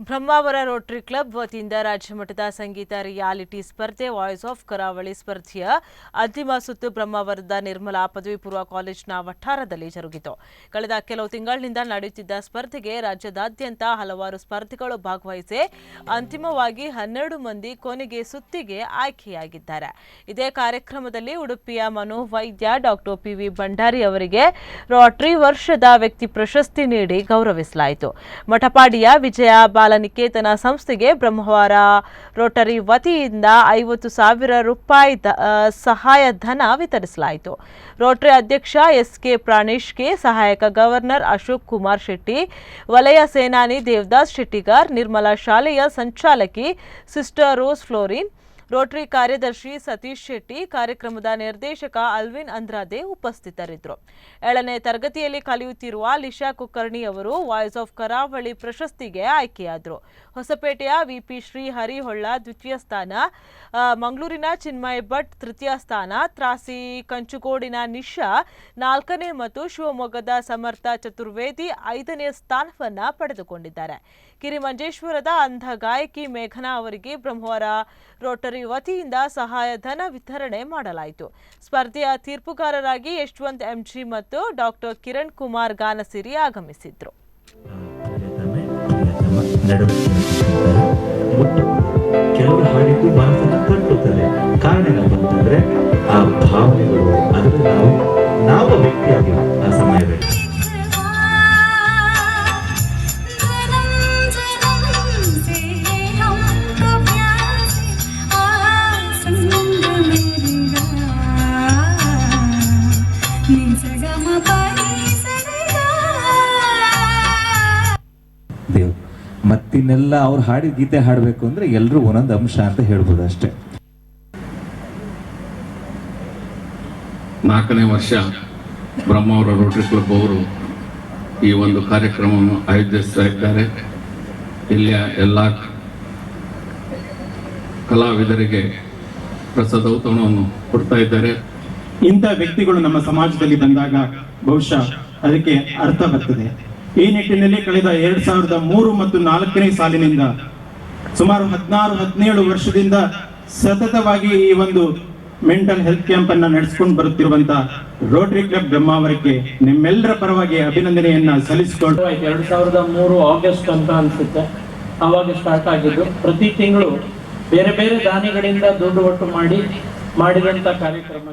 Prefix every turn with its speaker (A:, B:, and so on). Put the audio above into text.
A: Brahmavar Rotary club ವತಿಯಿಂದ ರಾಜ್ಯಮಟ್ಟದ ಸಂಗೀತ reality ಸ್ಪರ್ಧೆ ವಾಯ್ಸ್ ಆಫ್ ಕರಾವಳಿ ಸ್ಪರ್ಧೆಯ ಅಂತಿಮ ಸುತ್ತು ಬ್ರಹ್ಮಾವರದ ನಿರ್ಮಲಾ ಪದವಿ ಪೂರ್ವ ಕಾಲೇಜಿನ ವಠಾರದಲ್ಲಿ ಜರುಗಿತು. ಕಳೆದ ಕೆಲವು ತಿಂಗಳಿನಿಂದ ನಡೆಯುತ್ತಿದ್ದ ಸ್ಪರ್ಧೆಗೆ ರಾಜ್ಯದಾದ್ಯಂತ ಹಲವಾರು ಸ್ಪರ್ಧಿಗಳು ಭಾಗವಹಿಸಿ ಅಂತಿಮವಾಗಿ 12 ಮಂದಿ ಕೊನೆಗೆ ಸುತ್ತಿಗೆ ಆಯ್ಕೆಯಾಗಿದ್ದಾರೆ. ಇದೇ ಕಾರ್ಯಕ್ರಮದಲ್ಲಿ ಉಡುಪಿಯ ಮನೋವೈದ್ಯ ಡಾಕ್ಟರ್ ಪಿವಿ ಭಂಡಾರಿ ಅವರಿಗೆ ರೋಟರಿ ವರ್ಷದ ವ್ಯಕ್ತಿ ಪ್ರಶಸ್ತಿ ನೀಡಿ ಗೌರವಿಸಲಾಯಿತು. ಮಠಪಾಡಿಯ ವಿಜಯ ಬಾಲನಿಕೇತನ ಸಂಸ್ಥೆಗೆ ಬ್ರಹ್ಮಾವರ ರೋಟರಿ ವತಿಯಿಂದ 50,000 ರೂಪಾಯಿ ಸಹಾಯಧನ ವಿತರಿಸಲಾಯಿತು. ರೋಟರಿ ಅಧ್ಯಕ್ಷ ಎಸ್ಕೆ ಪ್ರಾಣೇಶ್ಗೆ ಸಹಾಯಕ ಗವರ್ನರ್ ಅಶೋಕ್ ಕುಮಾರ್ ಶೆಟ್ಟಿ, ವಲಯ ಸೇನಾನಿ ದೇವದಾಸ್ ಶೆಟ್ಟಿಗಾರ್, ನಿರ್ಮಲಾ ಶಾಲೆಯ ಸಂಚಾಲಕಿ ಸಿಸ್ಟರ್ ರೋಸ್ ಫ್ಲೋರಿನ್, ರೋಟರಿ ಕಾರ್ಯದರ್ಶಿ ಸತೀಶ್ ಶೆಟ್ಟಿ, ಕಾರ್ಯಕ್ರಮದ ನಿರ್ದೇಶಕ ಅಲ್ವಿನ್ ಅಂದ್ರಾದೆ ಉಪಸ್ಥಿತರಿದ್ದರು. 7ನೇ ತರಗತಿಯಲ್ಲಿ ಕಲಿಯುತ್ತಿರುವ ಲಿಶಾ ಕುಲಕರ್ಣಿ ಅವರು ವಾಯ್ಸ್ ಆಫ್ ಕರಾವಳಿ ಪ್ರಶಸ್ತಿಗೆ ಆಯ್ಕೆಯಾದರು. ಹೊಸಪೇಟೆಯ ವಿಪಿ ಶ್ರೀ ಹರಿಹೊಳ್ಳ ದ್ವಿತೀಯ ಸ್ಥಾನ, ಮಂಗಳೂರಿನ ಚಿನ್ಮಯ್ ಭಟ್ ತೃತೀಯ ಸ್ಥಾನ, ತ್ರಾಸಿ ಕಂಚುಗೋಡಿನ ನಿಶಾ 4ನೇ ಮತ್ತು ಶಿವಮೊಗ್ಗದ ಸಮರ್ಥ ಚತುರ್ವೇದಿ 5ನೇ ಸ್ಥಾನವನ್ನು ಪಡೆದುಕೊಂಡಿದ್ದಾರೆ. ಕಿರಿಮಂಜೇಶ್ವರದ ಅಂಧ ಗಾಯಕಿ ಮೇಘನಾ ಅವರಿಗೆ ಬ್ರಹ್ಮಾವರ ರೋಟರಿ ವತಿಯಿಂದ ಸಹಾಯಧನ ವಿತರಣೆ ಮಾಡಲಾಯಿತು. ಸ್ಪರ್ಧೆಯ ತೀರ್ಪುಗಾರರಾಗಿ ಯಶವಂತ್ ಎಂಜಿ ಮತ್ತು ಡಾಕ್ಟರ್ ಕಿರಣ್ ಕುಮಾರ್ ಗಾನಸಿರಿ ಆಗಮಿಸಿದ್ರು.
B: ಕೆಲವು ಹಾಡಿಗೂ ಮನಸ್ಸನ್ನು ತಟ್ಟುತ್ತದೆ. ಕಾರಣ ಏನಂತಂದ್ರೆ ಆ ಭಾವನೆಗಳು, ಅದನ್ನು ನಾವು ವ್ಯಕ್ತಿಯಾಗಿ ಆ ಸಮಯದಲ್ಲಿ ಮತ್ತಿನ್ನೆಲ್ಲ ಅವ್ರು ಹಾಡಿದ ಗೀತೆ ಹಾಡಬೇಕು ಅಂದ್ರೆ ಎಲ್ಲರೂ ಒಂದೊಂದು ಅಂಶ ಅಂತ ಹೇಳ್ಬೋದು ಅಷ್ಟೇ.
C: 4ನೇ ವರ್ಷ ಬ್ರಹ್ಮಾವರ ರೋಟರಿ ಕ್ಲಬ್ ಅವರು ಈ ಒಂದು ಕಾರ್ಯಕ್ರಮವನ್ನು ಆಯೋಜಿಸ್ತಾ ಇದ್ದಾರೆ. ಇಲ್ಲಿಯ ಎಲ್ಲ ಕಲಾವಿದರಿಗೆ ಪ್ರಸಾದವನ್ನು ಕೊಡ್ತಾ ಇದ್ದಾರೆ.
D: ಇಂಥ ವ್ಯಕ್ತಿಗಳು ನಮ್ಮ ಸಮಾಜದಲ್ಲಿ ಬಂದಾಗ ಬಹುಶಃ ಅದಕ್ಕೆ ಅರ್ಥ ಬರ್ತದೆ. ಈ ನಿಟ್ಟಿನಲ್ಲಿ ಕಳೆದ 2003 ಮತ್ತು 4ನೇ ಸಾಲಿನಿಂದ ಸುಮಾರು 16-17 ವರ್ಷದಿಂದ ಸತತವಾಗಿ ಈ ಒಂದು ಮೆಂಟಲ್ ಹೆಲ್ತ್ ಕ್ಯಾಂಪ್ ಅನ್ನ ನಡೆಸಿಕೊಂಡು ಬರುತ್ತಿರುವಂತಹ ರೋಟರಿ ಕ್ಲಬ್ ಬ್ರಹ್ಮಾವರಕ್ಕೆ ನಿಮ್ಮೆಲ್ಲರ ಪರವಾಗಿ ಅಭಿನಂದನೆಯನ್ನ ಸಲ್ಲಿಸಿಕೊಂಡು
E: 2003 ಆಗಸ್ಟ್ ಅಂತ ಅನ್ಸುತ್ತೆ, ಅವಾಗ ಸ್ಟಾರ್ಟ್ ಆಗಿದ್ದು. ಪ್ರತಿ ತಿಂಗಳು ಬೇರೆ ಬೇರೆ ದಾನಿಗಳಿಂದ ದುಡ್ಡು ಒಟ್ಟು ಮಾಡಿದಂತ ಕಾರ್ಯಕ್ರಮ